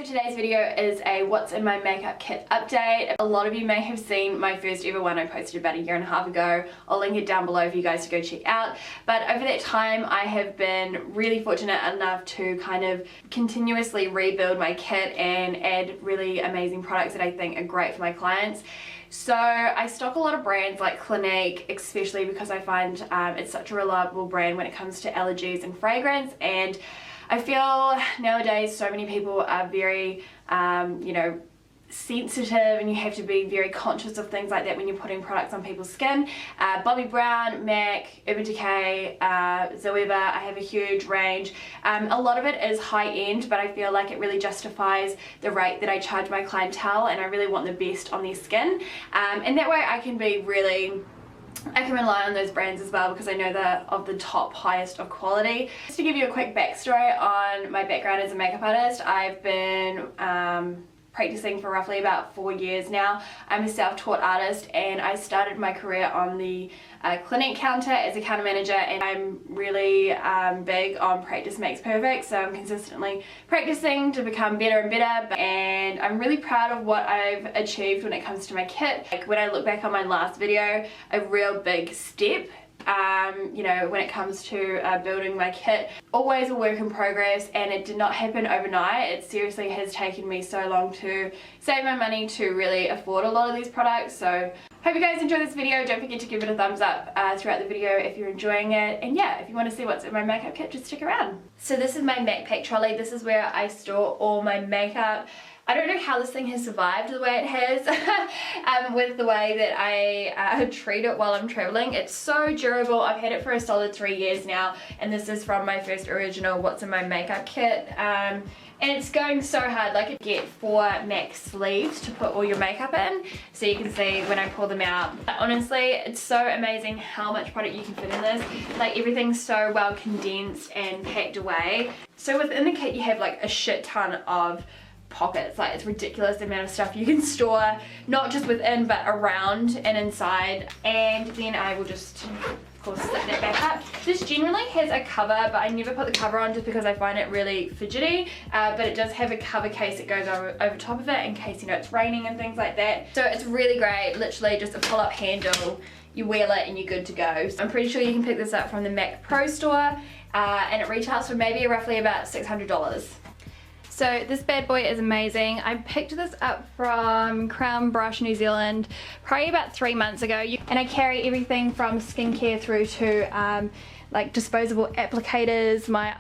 So today's video is a what's in my makeup kit update. A lot of you may have seen my first ever one I posted about 1.5 years ago. I'll link it down below for you guys to go check out. But over that time I have been really fortunate enough to kind of continuously rebuild my kit and add really amazing products that I think are great for my clients. So I stock a lot of brands like Clinique, especially because I find it's such a reliable brand when it comes to allergies and fragrance, and I feel nowadays so many people are very, you know, sensitive, and you have to be very conscious of things like that when you're putting products on people's skin. Bobbi Brown, MAC, Urban Decay, Zoeva, I have a huge range. A lot of it is high end, but I feel like it really justifies the rate that I charge my clientele, and I really want the best on their skin. And that way I can rely on those brands as well, because I know they're of the top, highest of quality. Just to give you a quick backstory on my background as a makeup artist, I've been practicing for roughly about 4 years now. I'm a self-taught artist, and I started my career on the Clinique counter as a counter manager, and I'm really big on practice makes perfect, so I'm consistently practicing to become better and better, and I'm really proud of what I've achieved when it comes to my kit. Like, when I look back on my last video, a real big step you know, when it comes to building my kit. Always a work in progress, and it did not happen overnight. It seriously has taken me so long to save my money to really afford a lot of these products. So hope you guys enjoy this video. Don't forget to give it a thumbs up throughout the video if you're enjoying it, and yeah, if you want to see what's in my makeup kit, just stick around. So this is my MAC pack trolley. This is where I store all my makeup. I don't know how this thing has survived the way it has with the way that I treat it while I'm traveling. It's so durable. I've had it for a solid 3 years now, and this is from my first original what's in my makeup kit. And it's going so hard. Like, you get 4 MAC sleeves to put all your makeup in, so you can see when I pull them out. Honestly, it's so amazing how much product you can fit in this. Like, everything's so well condensed and packed away. So within the kit you have like a shit ton of pockets. Like, it's ridiculous the amount of stuff you can store, not just within but around and inside. And then I will just, of course, slip that back up. This generally has a cover, but I never put the cover on just because I find it really fidgety, but it does have a cover case that goes over top of it in case, you know, it's raining and things like that. So it's really great. Literally just a pull-up handle, you wheel it and you're good to go. So I'm pretty sure you can pick this up from the MAC Pro store, and it retails for maybe roughly about $600. So this bad boy is amazing. I picked this up from Crown Brush New Zealand probably about 3 months ago, and I carry everything from skincare through to like disposable applicators, my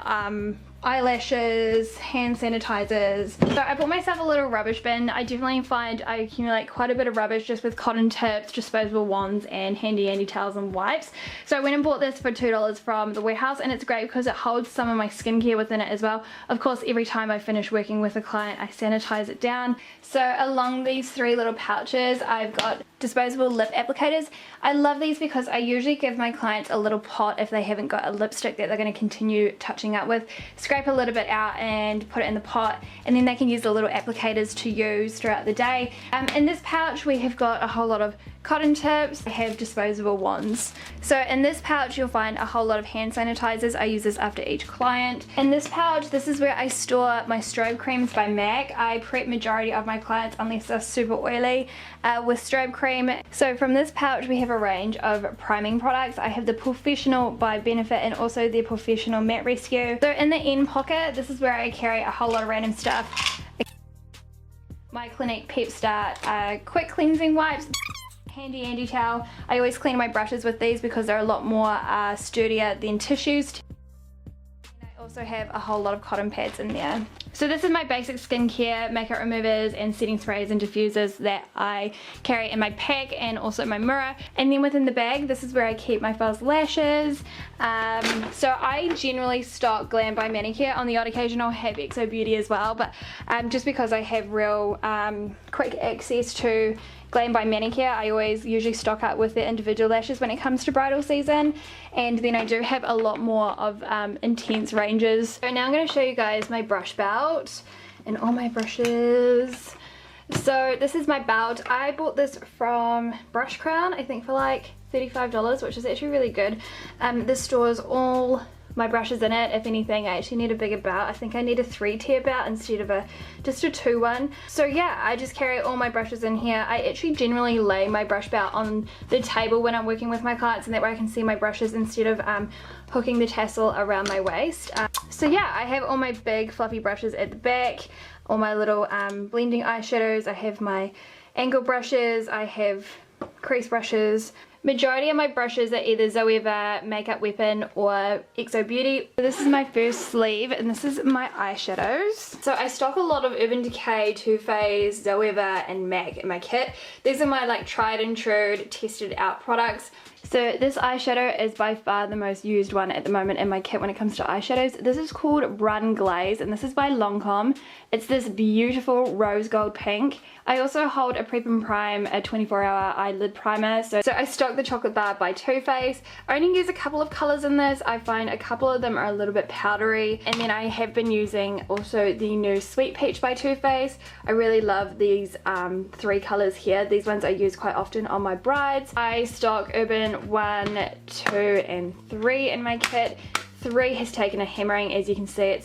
eyelashes, hand sanitizers. So I bought myself a little rubbish bin. I definitely find I accumulate quite a bit of rubbish just with cotton tips, disposable wands, and handy towels and wipes. So I went and bought this for $2 from the warehouse, and it's great because it holds some of my skincare within it as well. Of course, every time I finish working with a client, I sanitize it down. So along these 3 little pouches, I've got disposable lip applicators. I love these because I usually give my clients a little pot if they haven't got a lipstick that they're going to continue touching up with. Scrape a little bit out and put it in the pot, and then they can use the little applicators to use throughout the day. In this pouch we have got a whole lot of cotton tips. I have disposable wands. So in this pouch you'll find a whole lot of hand sanitizers. I use this after each client. In this pouch, this is where I store my strobe creams by MAC. I prep majority of my clients, unless they're super oily, with strobe cream. So from this pouch we have a range of priming products. I have the Professional by Benefit and also the Professional Matte Rescue. So in the end pocket, this is where I carry a whole lot of random stuff. My Clinique Pep Start quick cleansing wipes, handy towel. I always clean my brushes with these because they're a lot more sturdier than tissues. And I also have a whole lot of cotton pads in there. So this is my basic skincare, makeup removers and setting sprays and diffusers that I carry in my pack, and also my mirror. And then within the bag, this is where I keep my false lashes. So I generally stock Glam by Manicure. On the odd occasion I'll have XO Beauty as well, but just because I have real quick access to Glam by Manicure, I always usually stock up with the individual lashes when it comes to bridal season, and then I do have a lot more of intense ranges. So now I'm going to show you guys my brush belt and all my brushes. So this is my belt. I bought this from Brush Crown, I think for like $35, which is actually really good. This stores all my brushes in it. If anything, I actually need a bigger bout. I think I need a 3-tier bout instead of just a 2 one. So yeah, I just carry all my brushes in here. I actually generally lay my brush bout on the table when I'm working with my clients, and that way I can see my brushes instead of hooking the tassel around my waist. So yeah, I have all my big fluffy brushes at the back, all my little blending eyeshadows. I have my angle brushes, I have crease brushes. Majority of my brushes are either Zoeva, Makeup Weapon, or XO Beauty. This is my first sleeve, and this is my eyeshadows. So I stock a lot of Urban Decay, Too Faced, Zoeva, and MAC in my kit. These are my like tried and true, tested out products. So this eyeshadow is by far the most used one at the moment in my kit when it comes to eyeshadows. This is called Run Glaze, and this is by Lancome. It's this beautiful rose gold pink. I also hold a Prep and Prime, a 24-hour eyelid primer. So I stock the Chocolate Bar by Too Faced. I only use a couple of colors in this. I find a couple of them are a little bit powdery. And then I have been using also the new Sweet Peach by Too Faced. I really love these 3 colors here. These ones I use quite often on my brides. I stock Urban 1, 2, and 3 in my kit. 3 has taken a hammering, as you can see.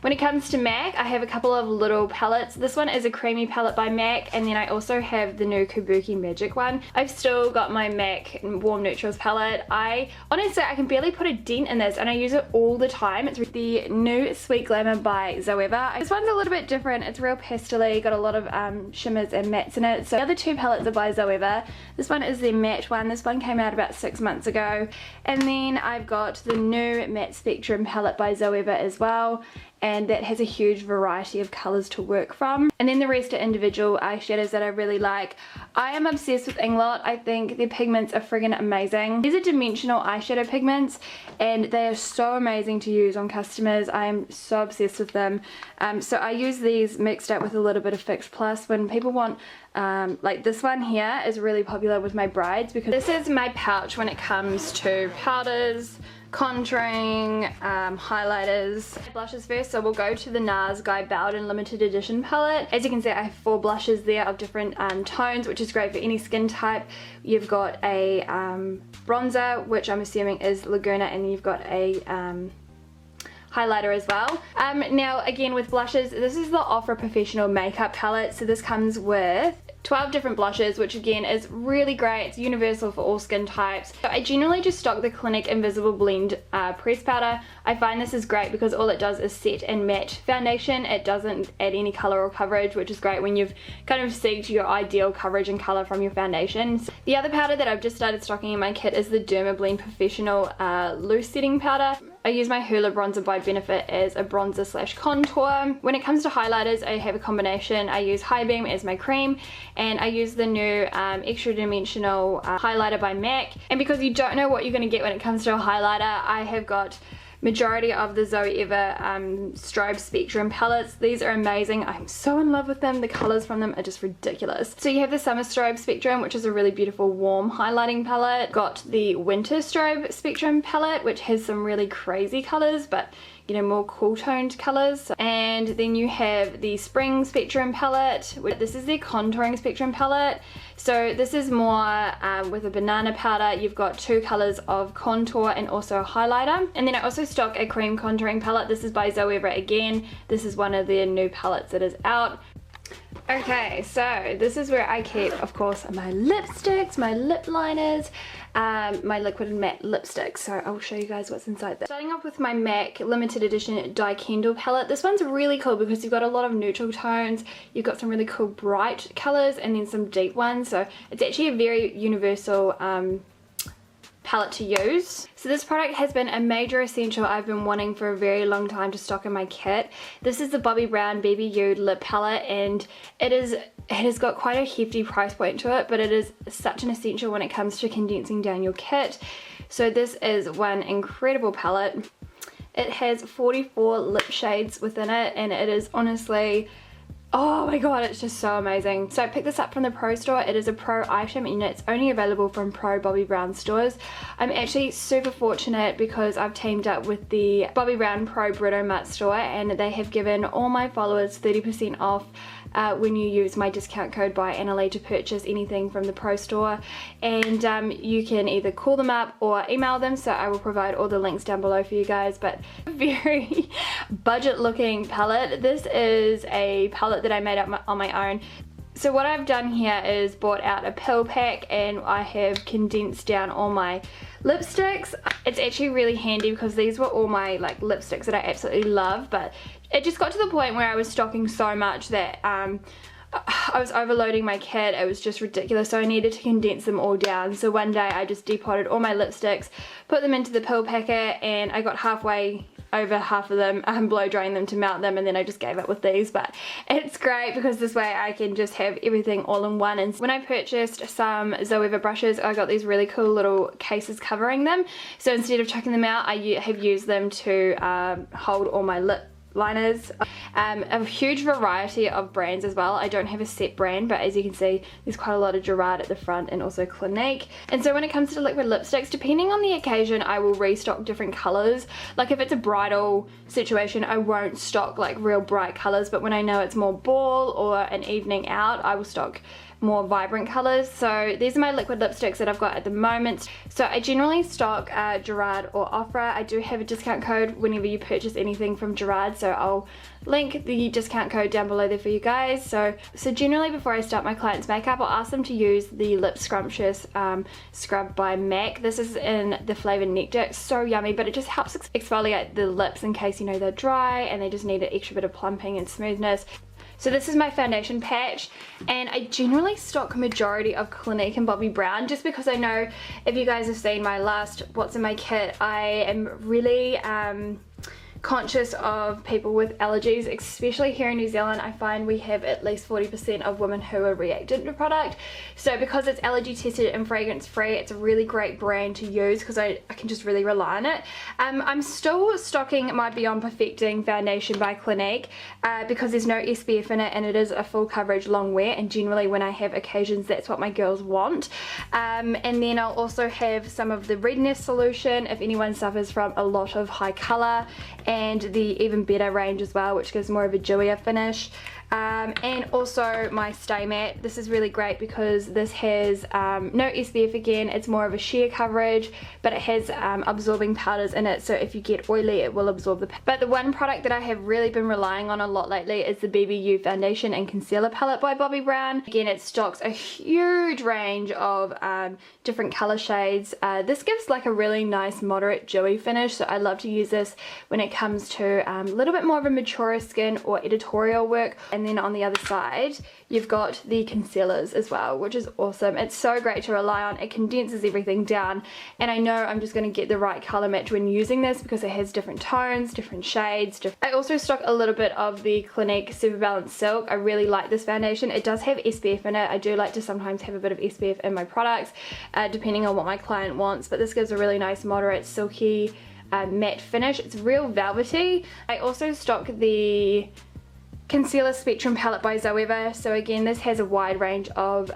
When it comes to MAC, I have a couple of little palettes. This one is a creamy palette by MAC, and then I also have the new Kabuki Magic one. I've still got my MAC Warm Neutrals palette. Honestly, I can barely put a dent in this, and I use it all the time. It's the new Sweet Glamour by Zoeva. This one's a little bit different. It's real pastel-y, got a lot of shimmers and mattes in it. So the other 2 palettes are by Zoeva. This one is the matte one. This one came out about 6 months ago. And then I've got the new Matte Spectrum palette by Zoeva as well, and that has a huge variety of colors to work from. And then the rest are individual eyeshadows that I really like. I am obsessed with Inglot. I think their pigments are friggin' amazing. These are dimensional eyeshadow pigments, and they are so amazing to use on customers. I am so obsessed with them. So I use these mixed up with a little bit of Fix Plus when people want like this one here is really popular with my brides, because this is my pouch when it comes to powders, contouring, highlighters. Blushes first, so we'll go to the NARS Guy Bowden limited edition palette. As you can see, I have 4 blushes there of different tones, which is great for any skin type. You've got a bronzer, which I'm assuming is Laguna, and you've got a highlighter as well. Now again with blushes, this is the Ofra Professional Makeup palette. So this comes with 12 different blushes, which again is really great. It's universal for all skin types. So I generally just stock the Clinique Invisible Blend press powder. I find this is great because all it does is set and matte foundation. It doesn't add any color or coverage, which is great when you've kind of seeked your ideal coverage and color from your foundations. The other powder that I've just started stocking in my kit is the Dermablend Professional Loose Setting Powder. I use my Hoola Bronzer by Benefit as a bronzer slash contour. When it comes to highlighters, I have a combination. I use High Beam as my cream, and I use the new Extra Dimensional highlighter by MAC. And because you don't know what you're going to get when it comes to a highlighter, I have got majority of the Zoeva Strobe Spectrum palettes. These are amazing. I'm so in love with them. The colors from them are just ridiculous. So you have the Summer Strobe Spectrum, which is a really beautiful warm highlighting palette. Got the Winter Strobe Spectrum palette, which has some really crazy colors, but you know, more cool toned colors. And then you have the Spring Spectrum palette. This is the Contouring Spectrum palette. So this is more with a banana powder. You've got 2 colors of contour and also a highlighter. And then I also stock a cream contouring palette. This is by Zoeva again. This is one of their new palettes that is out. Okay, so this is where I keep, of course, my lipsticks, my lip liners, my liquid and matte lipsticks. So I'll show you guys what's inside there. Starting off with my MAC limited edition Die Kendall palette. This one's really cool because you've got a lot of neutral tones, you've got some really cool bright colors, and then some deep ones. So it's actually a very universal palette to use. So this product has been a major essential I've been wanting for a very long time to stock in my kit. This is the Bobbi Brown BBU lip palette, and it has got quite a hefty price point to it, but it is such an essential when it comes to condensing down your kit. So this is one incredible palette. It has 44 lip shades within it, and it is honestly Oh my god, it's just so amazing. So I picked this up from the Pro store. It is a Pro item and it's only available from Pro Bobbi Brown stores. I'm actually super fortunate because I've teamed up with the Bobbi Brown Pro Britomart store, and they have given all my followers 30% off when you use my discount code byannalee to purchase anything from the Pro store. And you can either call them up or email them, so I will provide all the links down below for you guys. But very budget looking palette. This is a palette that I made up on my own. So what I've done here is bought out a pill pack, and I have condensed down all my lipsticks. It's actually really handy because these were all my like lipsticks that I absolutely love, but it just got to the point where I was stocking so much that I was overloading my kit. It was just ridiculous, so I needed to condense them all down. So one day I just depotted all my lipsticks, put them into the pill packet, and I got halfway over half of them, blow drying them to melt them, and then I just gave up with these. But it's great because this way I can just have everything all in one. And when I purchased some Zoeva brushes, I got these really cool little cases covering them, so instead of chucking them out, I have used them to hold all my lip liners. A huge variety of brands as well. I don't have a set brand, but as you can see, there's quite a lot of Gerard at the front and also Clinique. And so when it comes to liquid lipsticks, depending on the occasion, I will restock different colors. Like if it's a bridal situation, I won't stock like real bright colors, but when I know it's more ball or an evening out, I will stock more vibrant colors. So these are my liquid lipsticks that I've got at the moment. So I generally stock Gerard or Ofra. I do have a discount code whenever you purchase anything from Gerard, so I'll link the discount code down below there for you guys. So generally before I start my client's makeup, I'll ask them to use the Lip Scrumptious Scrub by MAC. This is in the flavour Nectar. It's so yummy, but it just helps exfoliate the lips in case, you know, they're dry and they just need an extra bit of plumping and smoothness. So this is my foundation patch, and I generally stock majority of Clinique and Bobbi Brown just because I know, if you guys have seen my last What's in My Kit, I am really conscious of people with allergies, especially here in New Zealand. I find we have at least 40% of women who are reactant to product. So because it's allergy tested and fragrance free, it's a really great brand to use because I can just really rely on it. I'm still stocking my Beyond Perfecting foundation by Clinique because there's no SPF in it, and it is a full coverage long wear, and generally when I have occasions, that's what my girls want. And then I'll also have some of the redness solution if anyone suffers from a lot of high color, and the Even Better range as well, which gives more of a dewier finish. And also my Stay Matte. This is really great because this has no SPF again. It's more of a sheer coverage, but it has absorbing powders in it, so if you get oily, it will absorb the powder. But the one product that I have really been relying on a lot lately is the BBU Foundation and Concealer Palette by Bobbi Brown. Again, it stocks a huge range of different color shades. This gives like a really nice moderate dewy finish, so I love to use this when it comes to a little bit more of a mature skin or editorial work. And then on the other side, you've got the concealers as well, which is awesome. It's so great to rely on. It condenses everything down, and I know I'm just going to get the right color match when using this because it has different tones, different shades. I also stock a little bit of the Clinique Super Balanced Silk. I really like this foundation. It does have SPF in it. I do like to sometimes have a bit of SPF in my products, depending on what my client wants, but this gives a really nice moderate silky matte finish. It's real velvety. I also stock the Concealer Spectrum palette by Zoeva. So again, this has a wide range of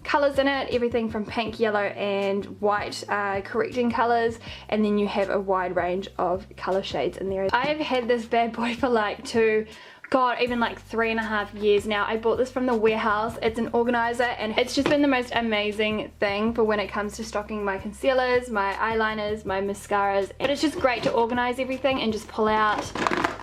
colors in it, everything from pink, yellow and white correcting colors, and then you have a wide range of color shades in there. I have had this bad boy for like even like 3.5 years now. I bought this from the warehouse. It's an organizer, and it's just been the most amazing thing for when it comes to stocking my concealers, my eyeliners, my mascaras. But it's just great to organize everything and just pull out,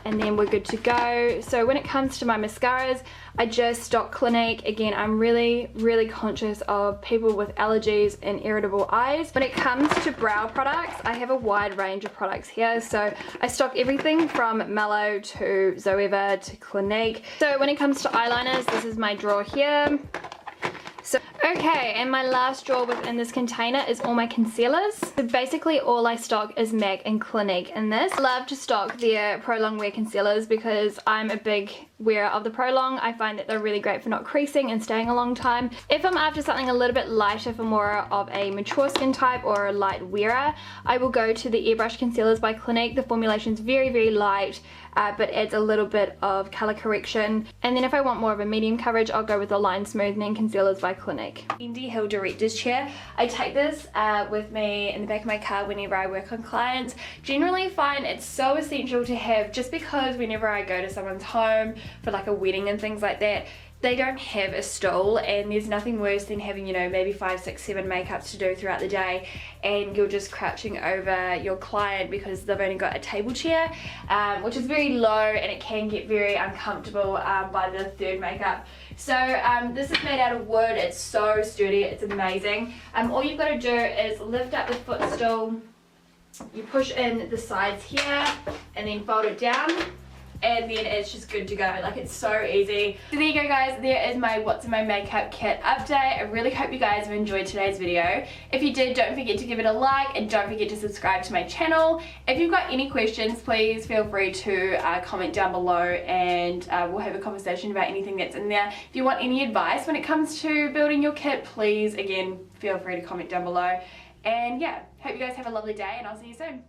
and then we're good to go. So when it comes to my mascaras, I just stock Clinique. Again, I'm really conscious of people with allergies and irritable eyes. When it comes to brow products, I have a wide range of products here. So I stock everything from Mellow to Zoeva to Clinique. So when it comes to eyeliners, this is my drawer here. So Okay, and my last drawer within this container is all my concealers. So basically all I stock is MAC and Clinique in this. I love to stock their Prolong Wear concealers because I'm a big wearer of the Prolong. I find that they're really great for not creasing and staying a long time. If I'm after something a little bit lighter for more of a mature skin type or a light wearer, I will go to the Airbrush Concealers by Clinique. The formulation's very, very light, but adds a little bit of color correction. And then if I want more of a medium coverage, I'll go with the Line Smoothing Concealers by Clinique. Wendy Hill Director's Chair. I take this with me in the back of my car whenever I work on clients. Generally find it's so essential to have, just because whenever I go to someone's home for like a wedding and things like that, they don't have a stool, and there's nothing worse than having, you know, maybe 5, 6, 7 makeups to do throughout the day, and you're just crouching over your client because they've only got a table chair, which is very low and it can get very uncomfortable by the third makeup. So this is made out of wood. It's so sturdy, it's amazing. All you've got to do is lift up the footstool, you push in the sides here and then fold it down, and then it's just good to go. Like, it's so easy. So there you go, guys. There is my what's in my makeup kit update. I really hope you guys have enjoyed today's video. If you did, don't forget to give it a like and don't forget to subscribe to my channel. If you've got any questions, please feel free to comment down below, and we'll have a conversation about anything that's in there. If you want any advice when it comes to building your kit, please, again, feel free to comment down below. And yeah, hope you guys have a lovely day, and I'll see you soon.